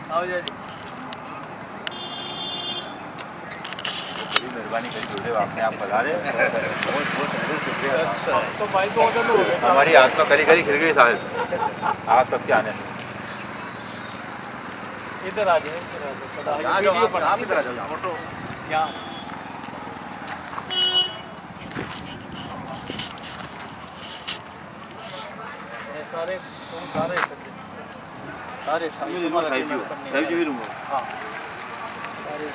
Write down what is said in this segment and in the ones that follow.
आओ जी बड़ी मेहरबानी करी जोड़े आपने आप बता रहे बहुत बहुत शुक्रिया। अच्छा तो भाई तो ऑर्डर हो गया हमारी आत्मा कली कली खिल गई साहब आप सबके आने में। इधर आ जाए आप इधर आ जाओ फोटो यहाँ सारे सारे सारे फाइव जी रूम हाँ सारे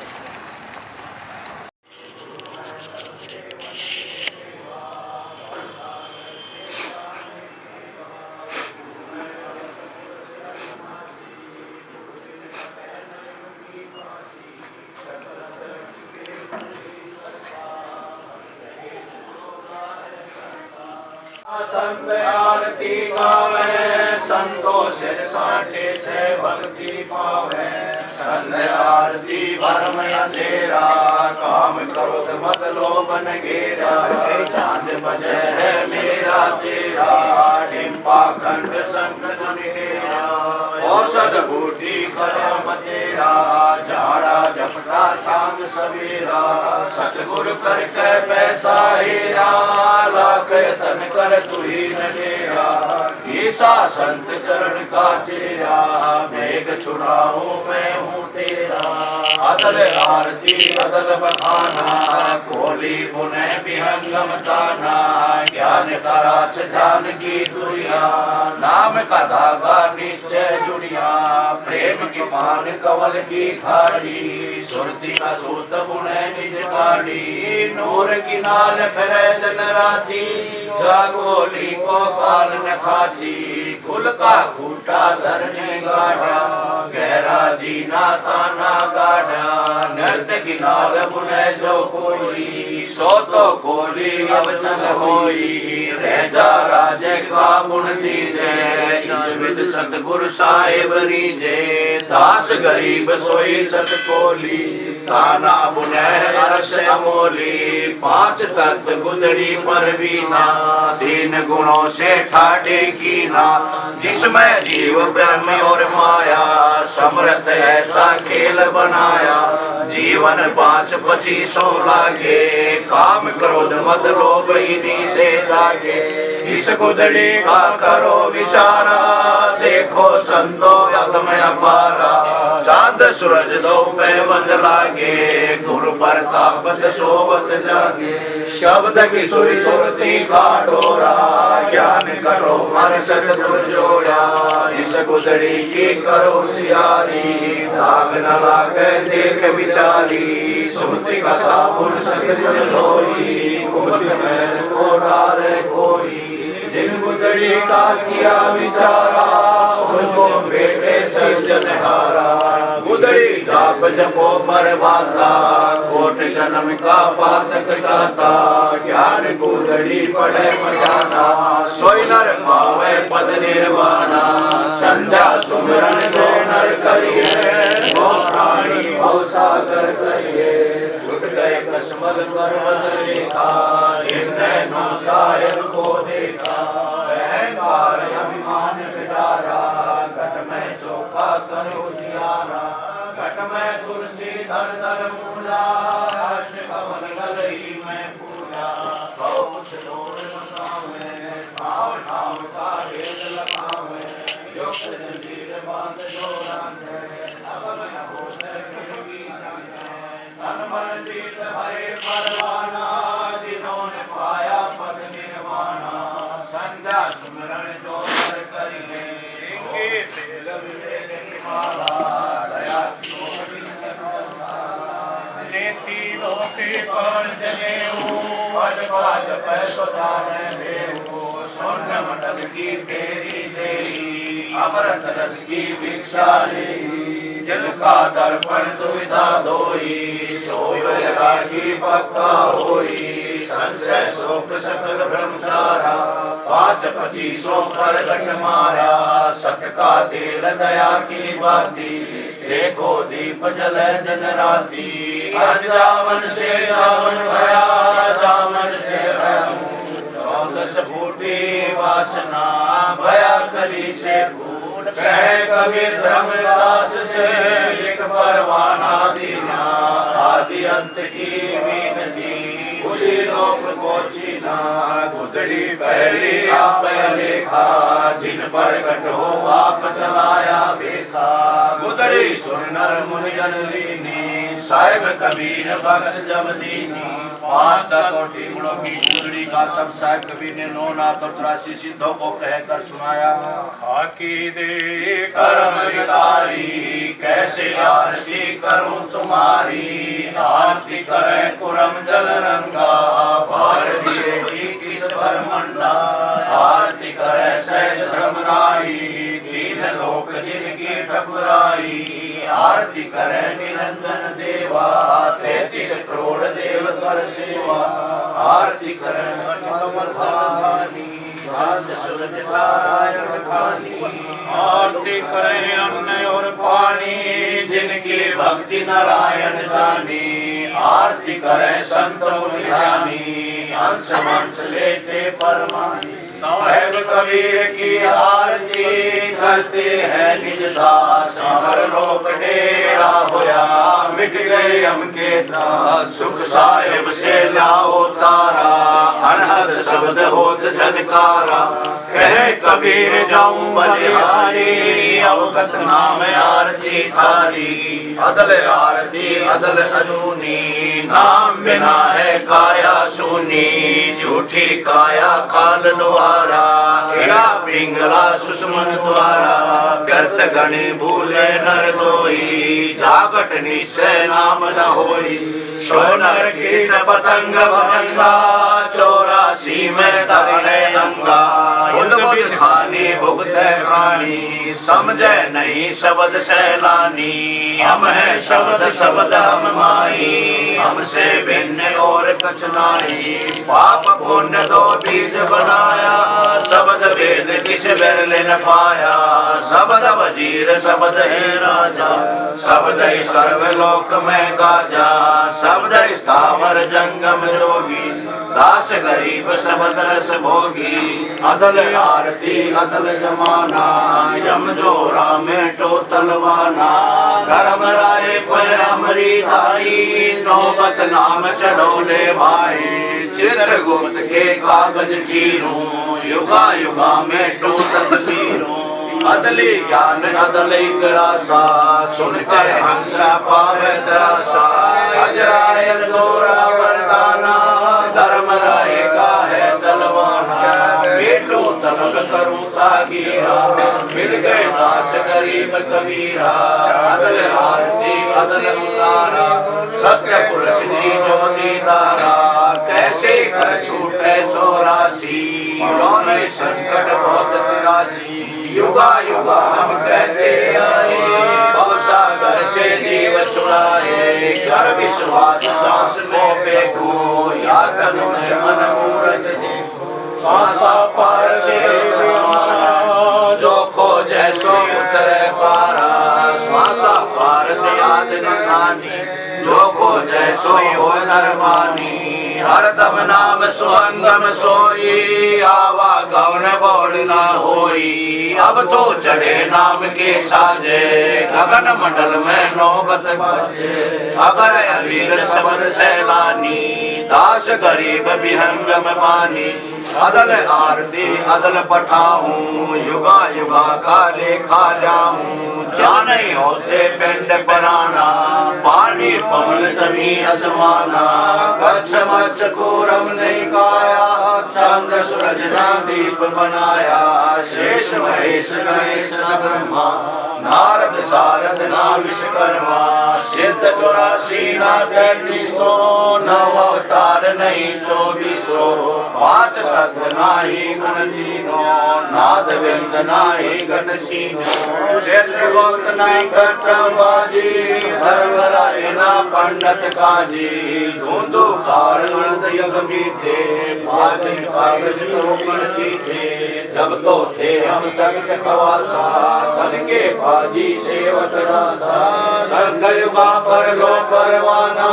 संत आरती गावे संतो सिर साटे से भक्ति पावे। संत आरती भरम अंधेरा काम क्रोध मत लोभ न घेरा। चांद बजे है मेरा तेरा डिम्पा खंड संग धनेरा। औषध बूटी करम तेरा झाड़ा झपटा सांझ सवेरा। सतगुरु करके पैसा हेरा लाख तन कर तू ही नडेरा। ईसा संत चरण का चेरा मेघ छुड़ाऊं मैं हूँ तेरा। अदल आरती अदल बखाना कोली पुनः विहंगम ताना। ज्ञान का राज ध्यान की दुनिया नाम का धागा निश्चय जुड़िया। प्रेम की मान कवल की खाड़ी सुरती का सूत पुनः निज काड़ी। नूर की नाल फिरे दिन राती जागोली को काल न खाती। कुल का खूटा धरने गाड़ा गहरा जीना ताना गाड़ा। नृत्य की नाल बुने जो कोई सो तो कोली अब चल होई। रह जा राजे का गुण दीजे इस विद सतगुरु साहिब रीजे। दास गरीब सोई सत कोली ताना बुने अरस अमोली। पांच तत्व गुदड़ी परवीना तीन गुणों से ठाटे कीना। जिसमें जीव ब्रह्म और माया समर्थ ऐसा खेल बनाया। जीवन 5-25 लागे काम क्रोध मत लोभ इन्हीं से जागे। इस गुदड़ी का करो विचारा देखो संतो अगम अपारा। चांद सूरज दो पे बंद लागे गुरु प्रतापत सोवत जागे। शब्द की सुरी सुरती का डोरा ज्ञान करो मन सतगुर जोड़ा। इस गुदड़ी की करो सियारी दाग न लागे देख विचारी। सुमति का साबुन सतगुर लोई कुमत मैल को डारे कोई। जिन गुदड़ी का किया विचारा उनको बेटे सृजनहारा। गुदड़ी जाप जपो परवाता कोट जन्म का पातक गाता। ज्ञान गुदड़ी पढ़े मजाना सोई नर पावे पद निर्वाणा। संध्या सुमरन जो नर करिए वो प्राणी भव सागर करिए। छुट गए कसमद कर बदलेखा निर्णय नो सायब को देखा। अहंकार अभिमान विदारा घट में चौका करो दियारा। घट में तुलसी धर धर मूला अष्ट कमल गलई में पूजा। सौ कुछ लोग मकावे ठाव ठाव का भेद लगावे। युक्त जंजीर बांध जोड़ा अब न होते गिरगी जाने। तन मन जीत भय परवाना जिन्होंने पाया पद निर्वाणा। संध्या सुमरण जो कर करिए सिंगे से लगे माला। दया की लेती लोके पर जनेऊ पद पाद पैसो जाने देऊ। स्वर्ण मंडल की फेरी देरी अमृत रस की भिक्षा ली। दिल का दर्पण दुविधा धोई सोई वैरागी पक्का होई। संशय शोक सकल ब्रह्मचारा 5-25 पर घट मारा। सत का तेल दया की बाती देखो दीप जले दिन राती। जावन से जावन भया जावन से भया। 14 फूटी वासना भया कली से फूल कह कबीर धर्मदास से लिख परवाना दीना, आदि अंत की विनती उसी लोक को चीना। गुदड़ी पहली आप लेखा, जिन पर कट हो आप चलाया बेसा। गुदड़ी सुन नर मुनि जन लीनी, साहिब कबीर बख्श जब दीनी। 5 कोटि गुणों की गुदड़ी का सब साहिब कबीर ने 9 नाथ और 83 सिद्धों को कहकर सुनाया। खाकी दे कर्म विकारी कैसे आरती करूं तुम्हारी, आरती करें कुरम जल रंगा, भार दिए की किस पर मंडा। आरती करें सहज धर्मराई, 3 लोक जिनकी ठकुराई। आरती करें निरंजन देवा, 33 करोड़ देव कर सेवा। आरती करें कमल धानी, आरती करें अन्न और पानी, जिनकी भक्ति नारायण जानी। आरती करें संत मुनि ध्यानी, अंश मंश लेते परमानी। साहिब कबीर की आरती करते हैं निज दास, अमर लोक डेरा होया मिट गए हम के त्रास। सुख साहिब से लाओ तारा, अनहद शब्द होत जनकारा। कहे कबीर जाऊं बलिहारी, अवगत नाम आरती थारी। अदल आरती अदल अजूनी, नाम बिना है काया सूनी। झूठी काया काल द्वारा, एड़ा पिंगला सुषमन द्वारा। करत गणे भूले नर दोई, जागट निश्चय नाम न होई। सोनर कीट पतंग भंगा, 84 में दर है अंगा। बुध बुध खानी भुगते प्राणी, समझे नहीं शब्द सैलानी। हम है शब्द शब्द हम माई, हमसे भिन्न और कछ नाई। पाप पुण्य 2 बीज बनाया, शब्द वेद किस बिरले न पाया। शब्द वजीर शब्द है राजा, शब्द ही सर्वलोक में गाजा। शब्द स्थावर जंगम जोगी, दास गरीब शब्द रस भोगी। अदल आरती अदल जमाना, यम जोरा में टोतलवाना। गरम राय पर अमरी धाई, नौबत नाम चढ़ोले भाई। चित्रगुप्त के कागज चीरूं, युगा युगा में टोतत पीरूं। अदली ज्ञान अदली ग्रासा, सुनकर हंसा पावे त्रासा। अजराय जोरा वरदाना, धर्म राय का है तलवाना। बेटो तलब करूं तागीरा, मिल गए दास गरीब कबीरा। अदल आरती अदल उतारा, सत्य पुरुष दीनो दीदारा। कैसे कर छूटे 84, कौन संकट बहुत तिरासी। युगा युगा हम कहते आए, भवसागर से जीव छुड़ाए। कर विश्वास सांस को फेंको, या तन में मन मूरत देखो। श्वासा पार से उतरवाना, जो खोजे सो उतरे पारा। श्वासा पार से याद निशानी, जो खोजे सो हो दरमानी। हरदम नाम सुहंगम सोई, आवा गौन बोल ना होई। अब तो चढ़े नाम के साजे, गगन मंडल में नौबत बाजे। अगर अबीर शब्द सैलानी, दास गरीब विहंगम मानी। अदल आरती अदल पठाऊं, युगा युगा का लेखा लाऊं। जाने होते पिंड पराना, पानी पवन जमी आसमाना। कच्छ मच्छ कोरम नहीं काया, चंद्र सूरज ना दीप बनाया। शेष महेश गणेश न ब्रह्मा, नारद सारद ना विश्वकर्मा। सिद्ध 84 ना 3300, 9 अवतार नहीं 2400। 5 तत्व नाही गुण तीनों, नाद विंद नाही घट सीनो। क्षेत्र गोत्र नहीं करतम बाजी, धर्म राय ना पंडित काजी। धूंधू कार गणत यग बीते, पाचन कागज टोकन चीते। जब तो थे हम तख्त कवासा, तन के बाजी सेवक रासा। संग युगा पर लो परवाना,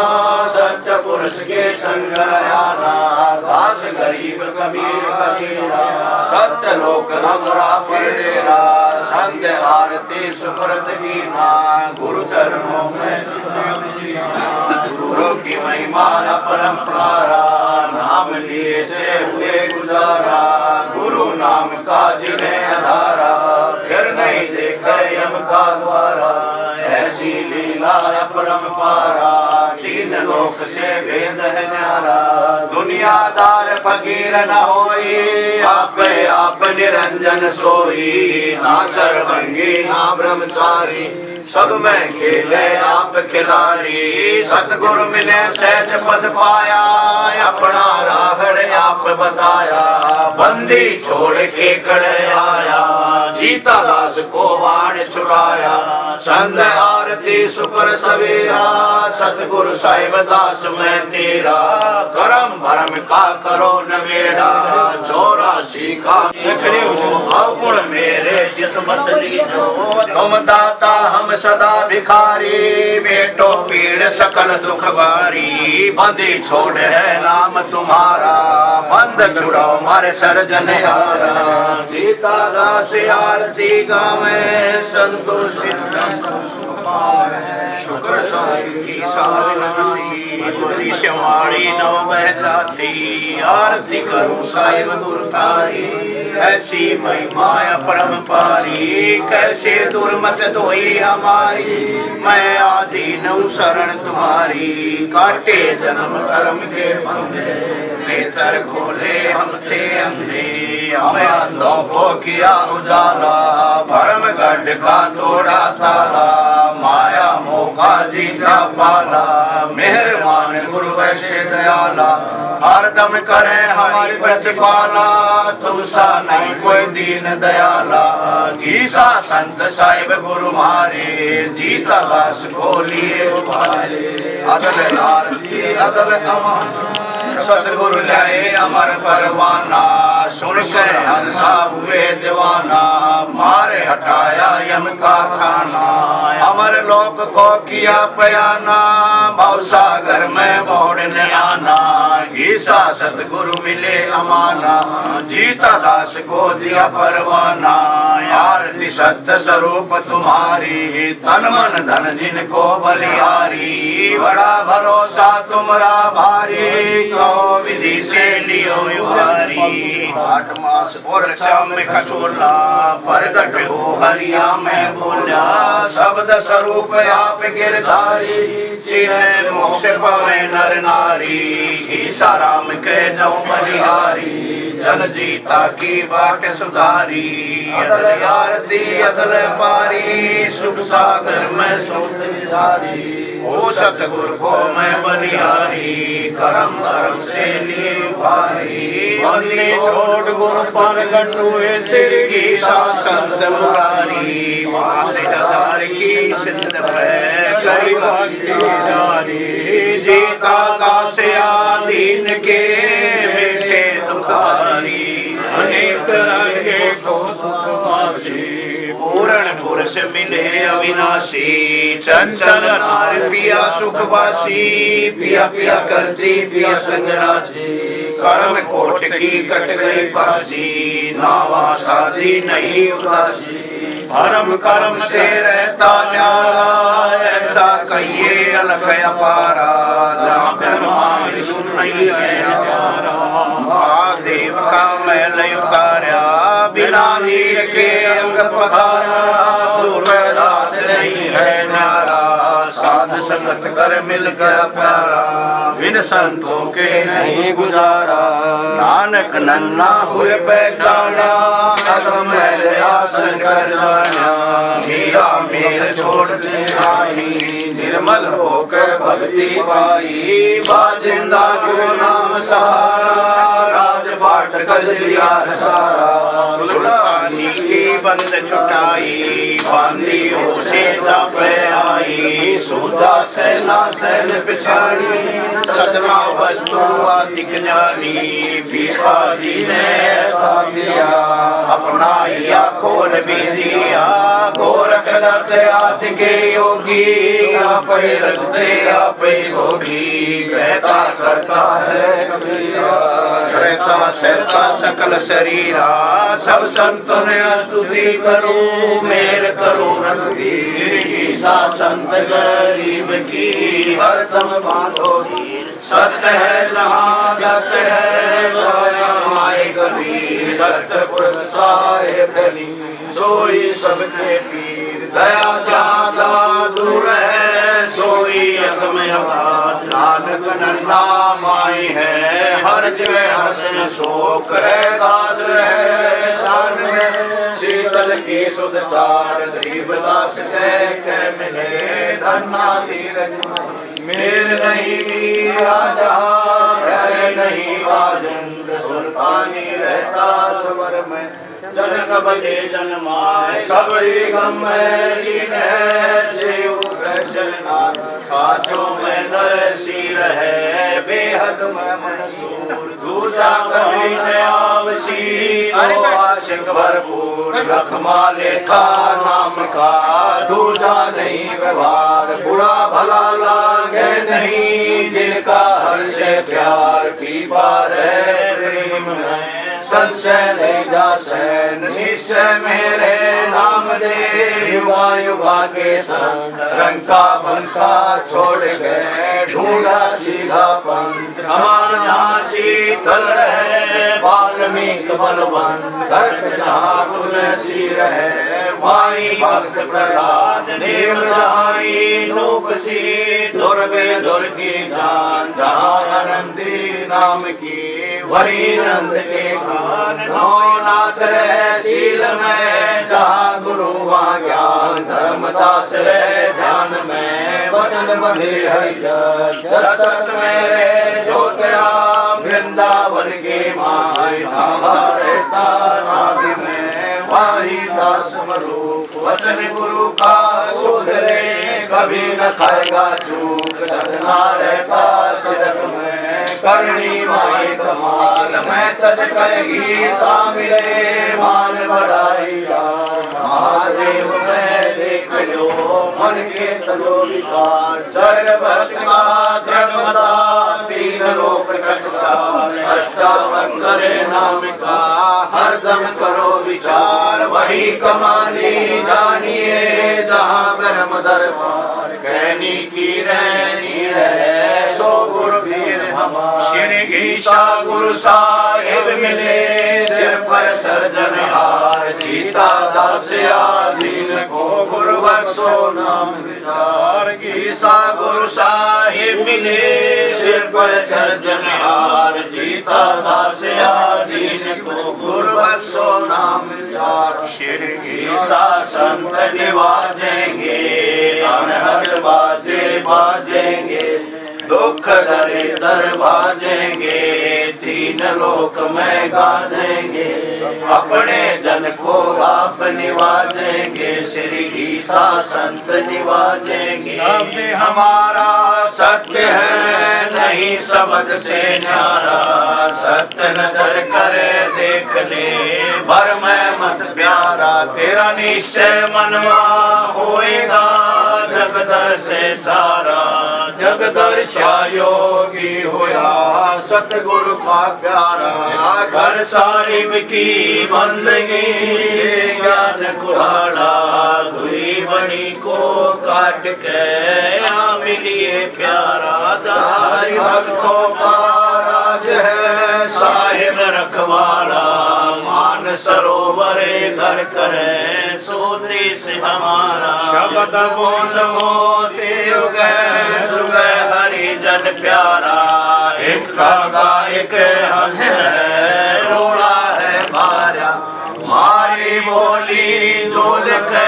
सत्य पुरुष के संग आना। दास गरीब कबीर कबीरा, सत्य लोक हमरा पर डेरा। संध्या आरती सुकृत कीना गुरु चरणों में गुरु की महिमा अपरंपारा नाम लिए से हुए गुजारा गुरु नाम का जिन्हें आधारा फिर नहीं देखे यम का द्वारा ऐसी लीला अपरंपारा तीन लोक से वेद है न्यारा दुनियादार फकीर न होई आप निरंजन सोई ना सर्वंगी ना ब्रह्मचारी सब में खेले आप खिलाड़ी सतगुरु मिले सहज पद पाया अपना राहड़ आप बताया बंदी छोड़ के खड़े आया जीता दास को वाण छुड़ाया संध्या आरती शुक्र सवेरा सतगुरु साहिब दास में तेरा करम भरम का करो नवेड़ा 84 का अवगुण मेरे चित मत लीजो तुम दाता हम सदा भिखारी बेटो पीड़ सकल दुख बारी बंदी छोड़ है नाम तुम्हारा बंद छुड़ाओ मारे सर्जन हारा सीता दास आरती गावे संतोषी शुक्र की सारी श्यामाणी नौ बहताती आरती करूं साहिब गुरु तारी ऐसी महिमा परम पारी कैसे दुर्मत धोई हमारी मैं आधीन हूँ शरण तुम्हारी काटे जन्म कर्म के फंदे नेत्र खोले हम थे अंधे हमें अंधों को किया उजाला भरम गढ़ का तोड़ा ताला माया मोह का जीता पाला मेहरबान गुरु ऐसे दयाला हरदम करे हमारी प्रतिपाला तुम सा नहीं कोई दीन दयाला गीसा संत साहिब गुरु मारे जीता दास को लिए अदल आरती अदल अमान सतगुरु लाए अमर परवाना सुन से हंसा हुए दीवाना मारे हटाया यम का खाना अमर लोक को किया पयाना भव सागर में मोड़ने आना गीसा सतगुरु मिले अमाना जीता दास को दिया परवाना आरती सत्य स्वरूप तुम्हारी तन मन धन जिनको बलिहारी बड़ा भरोसा तुमरा भारी कहो विधि से लियो युवारी 8 मास और चाम खचोला प्रगट हो हरिया में बोला शब्द स्वरूप आप गिरधारी चिन्ह मोक्ष पावे नर नारी साराम के जाऊं बलिहारी जन जीता की बाट सुधारी अदल आरती अदल पारी सुख सागर में सोत विधारी ओ सतगुरु को मैं बलिहारी करम करम से लिए भारी बंदी छोड़ गुरु पर गटुए सिर की संत मुरारी पास हजार की सिद्ध पे गरीब जीता दास आदीन के मीठे दुखारी अनेक रंगे को सुखवासी पूर्ण पुरुष मिले अविनाशी चंचल नार पिया सुखवासी पिया पिया करती पिया संगराजी कर्म कोट की कट गई फांसी नावा शादी नहीं उदासी भरम कर्म से रहता न्यारा ऐसा कहिए अलग अपारा जहाँ ब्रह्मा विष्णु नहीं है न्यारा महादेव का महल उतारा बिना नीर के अंग पखारा दुर्वेदात नहीं है न्यारा साध संगत कर मिल गया प्यारा बिन संतों के नहीं गुजारा नानक नन्ना हुए पहचाना अगम आसन कर जाना मीरा मेर छोड़ते आई निर्मल होकर भक्ति पाई बाजिंदा को नाम सहारा राजपाट कर दिया सारा सुल्तानी की बंद छुटाई बांदियों से पे आई सूदा सेना सैन पिछाड़ी सदमा वस्तु दिख जानी पीपा जी ने ऐसा किया अपना गुणाइया खोल भी दिया गोरख दत्त आदि के योगी आप ही रचते आप ही भोगी कहता करता है कबीरा रहता सहता सकल शरीरा सब संतों ने स्तुति करूं मेर करूं रघुवीर सा संत गरीब की हरदम बांधो सत्य है जहाँ सत्य है माए कबीर सत्य पुरुष साहेब गली सोई सबके पीर दया ज्यादा दूर है सोई अगम अगाध नानक नन्ना माई है हर जगह हर्षण शोक रहे दास रहे शान में शीतल की सुध चार गरीब दास कह मिले धन्ना धीरज मेर नहीं मीरा जहाँ है नहीं बाजंद सुल्तानी रहता सबर में जनक बजे जन्माए सबरी गम लीन है शिव शरनाथ काचों में नर शीर है बेहद में मंसूर दूजा कभी नयावशी आशिक भरपूर रखमा लेता नाम का दूजा नहीं व्यवहार बुरा भला लागे नहीं जिनका हर्ष प्यार की बार है प्रेम है संशय नहीं जा सैन निश्चय मेरे नाम दे युवा युवा के संग रंका बंका छोड़ गए ढूंढा सीधा पंथ जहाँ शीतल रहे वाल्मीकि बलवंत गर्भ जहाँ तुलसी रहे वाई भक्त प्रहलाद देव जहाँ नूपसी दुर्गे दुर्गी जान जहाँ आनंदी नाम की वही नंद के कान नौनाथ रहे शील में जहाँ गुरु वहाँ ज्ञान धर्मदास रहे ध्यान में वचन बंधे हरिजन जगत मेरे जो तेरा वृंदावन के माय नामा रहता नाभि में वाही दास मरूप वचन गुरु का सुधरे कभी न खाएगा चूक सदना रहता सिदक में करनी माए कमाल मैं तज कहेगी सामिले मान बढ़ाई महादेव मैं देख लो मन के तजो विकार जड़ भक्त का धर्मता तीन लोक कटसार अष्टावक्र नाम का हरदम करो विचार वही कमानी जानिए जहाँ कर्म दरबार कहनी की रहनी रहे सो गुरु वीर हमार श्री ईशा गुरु साहिब मिले सिर पर सर्जन हार गीता दास आदीन को गुरु बख्शो नाम विचार ईशा गुरु साहिब मिले सिर पर सर्जन हार गीता दास आदीन को गुरु बख्शो नाम विचार श्री ईशा संत निवाजेंगे अनहद बाजे बाजेंगे दुख दरे दर बाजेंगे तीन लोक में गाजेंगे अपने जन को आप निवाजेंगे श्री ईसा संत निवाजेंगे शब्द हमारा सत्य है नहीं शब्द से न्यारा सत्य नजर करे देख ले भर में मत प्यारा तेरा निश्चय मनवा होएगा जगदर से सारा जगदर्शा योगी होया सतगुरु का प्यारा घर साहिब की बंदगी ज्ञान कुहाड़ा धुरी बनी को काट के मिलिए प्यारा दारी भक्तों का राज है साहिब रखवाड़ा मान सरोवरे घर करे सोते से हमारा शब्द बोल मोते जुगे हरि जन प्यारा एक काका एक हंस है रोड़ा है भार्या मारी बोली जो लिखे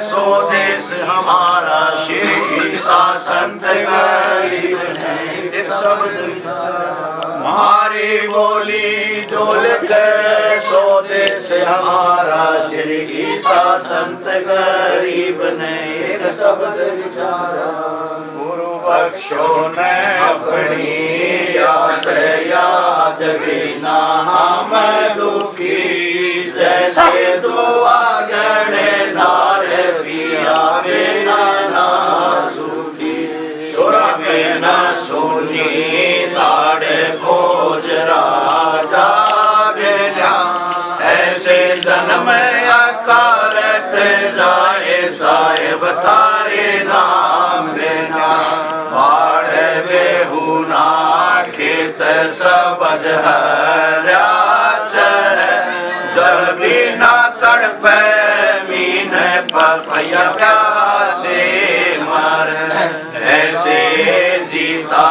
सो देश हमारा श्री सा संत गरीब एक शब्द मारी बोली जो लिखे सो देश हमारा श्री सा संत गरीब ने एक शब्द विचारा गुरु बख्शो ने अपनी याद याद बिना हम दुखी जय ऐसे दुआ गणे नारे पिया बिना ना सुखी शुरा बिना सोनी ताड़े भोज राजा बिना ऐसे जन्म अकारत जाए साहेब तारे नाम बिना बाढ़ बेहुना खेत सबज हरा चर जल बिना तड़पे मीन पपया प्यासे मर ऐसे जीता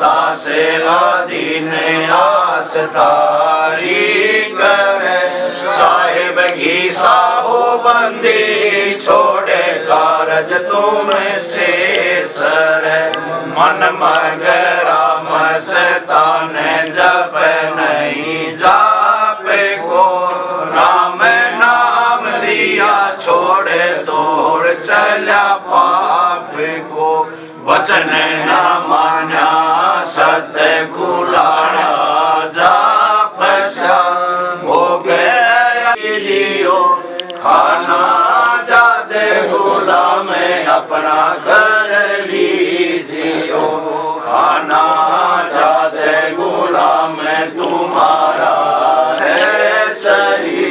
दासे आदीन आस तारी कर साहेब घी साहो बंदी छोड़े कारज तुम से सर मन मगरा मस्तान जप नहीं जापे को राम नाम दिया छोड़े दौड़ चला पाप को वचन न माना सत्य कुलाड़ा जा फसा हो गया लियो खाना जादे गुलाम अपना कर लीजियो खाना जादे गुलाम तुम्हारा है सही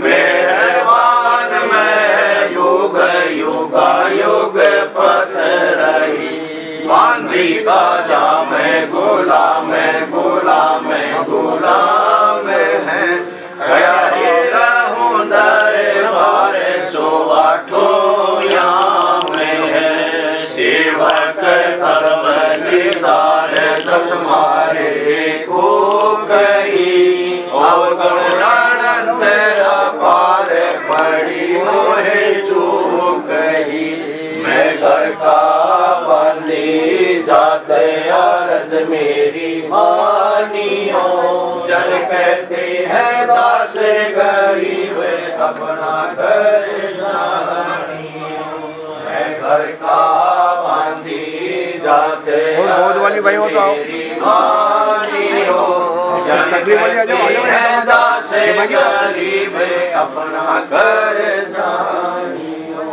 मेहरबान में युग युग युग पत रही बांधी बाजा में गुलाम गुलाम गुलाम है गया ही रहूं दरबार सो आठों याम है सेवक तब दीदार दत्त मारे को गई अवगुण अनंत अपार पड़ी मोहे चूक गई मैं घर का बंदी जाते अरज मेरी मानियो जन कहते हैं दास गरीब अपना घर जानियो मैं घर का बंदी जाते वाली भाई हो तो आओ। मानियो जन कहते हैं दास गरीब अपना घर जानियो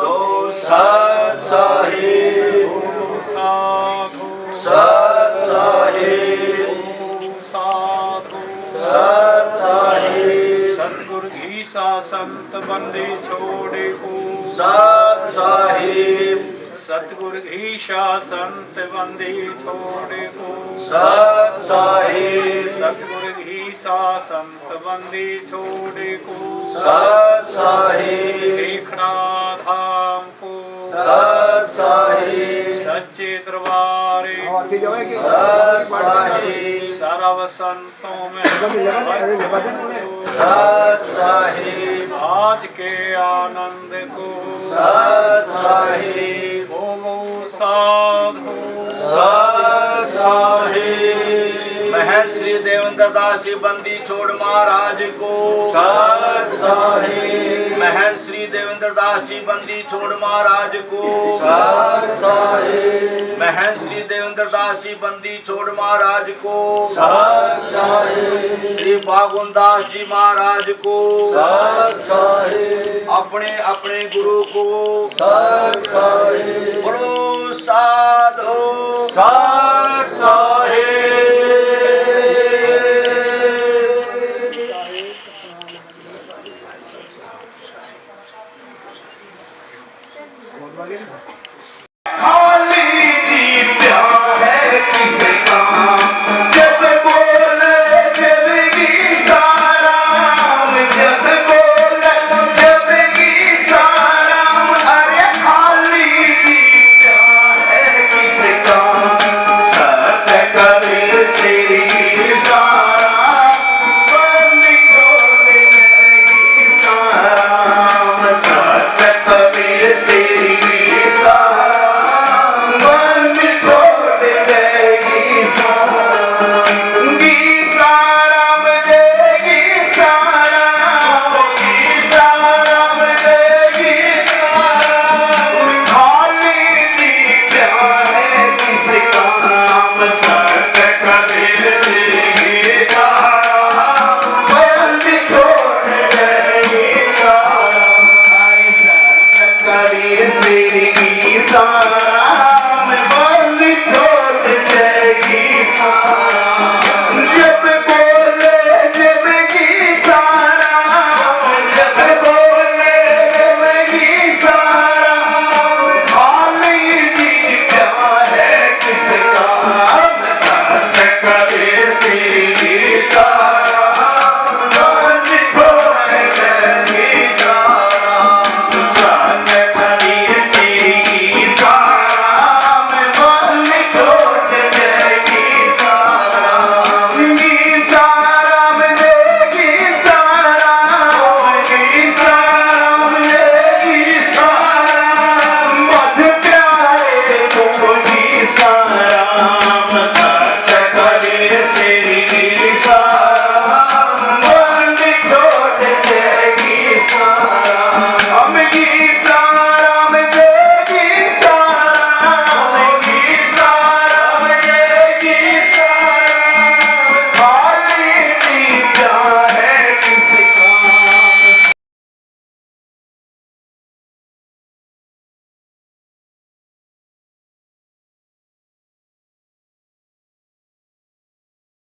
दो सत साहिब साधु सत साहिब साधु सत साहिब सतगुरु घी सा संत बंदे छोड़े को सत साहिब सतगुरु घी सा संत बंदे छोड़े को सत साहिब सतगुरु घी सा संत बंदे छोड़े को सत साहिब देखना धाम को सत साहिब सच्चे दरबारे सत साहिब सर्व संतों में सत साहिब आज के आनंद को सत साहिब बोलो साधु सत साहिब महर्षि श्री देवेंद्र दास जी बंदी छोड़ महाराज को सत साहिब महर्षि श्री देवेंद्र दास जी बंदी छोड़ महाराज को सत साहिब महर्षि श्री देवेंद्र दास जी बंदी छोड़ महाराज को सत साहिब श्री फागुन दास जी महाराज को सत साहिब अपने अपने गुरु को सत साहिब बोलो साधु सत साहिब